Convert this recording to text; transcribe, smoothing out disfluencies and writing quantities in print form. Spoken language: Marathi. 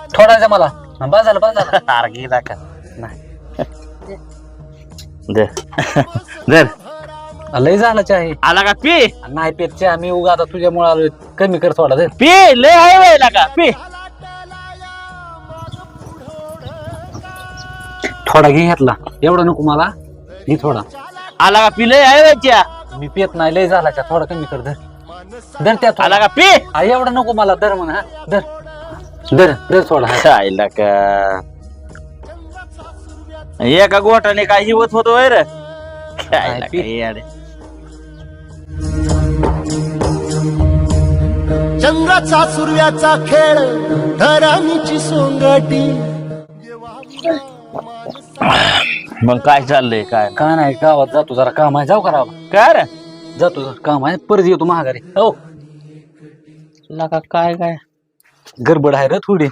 थोडासा मला बस झालं बस झालं. अर्गी का नाही दे दर लय झालं चहा आला का पी नाही पेत चहा मी उगा आता तुझ्यामुळे आलोय कमी कर थोडा दे. पी लय आहे व्हायला का पी थोडा घे घेतला एवढा नको मला घे थोडा. आला का पी लय आहे व्हायच्या मी पेत नाही लय झाला चहा थोडा कमी कर धर धर त्यात आला का पी एवढा नको मला धर म्हणा हा धर धर धर थोडा हा. आयला का एका गोटाने काय हिवत होतो वैर काय पी? चंद्राचा सूर्याचा खेळ धरणीची सोंगटी. मग काय चाललंय काय का नाही गावात जातो जरा काम आहे जाऊ करा काय रे जातो जरा काम आहे परत येतो महागारी हो लका काय काय गडबड आहे रे थोडी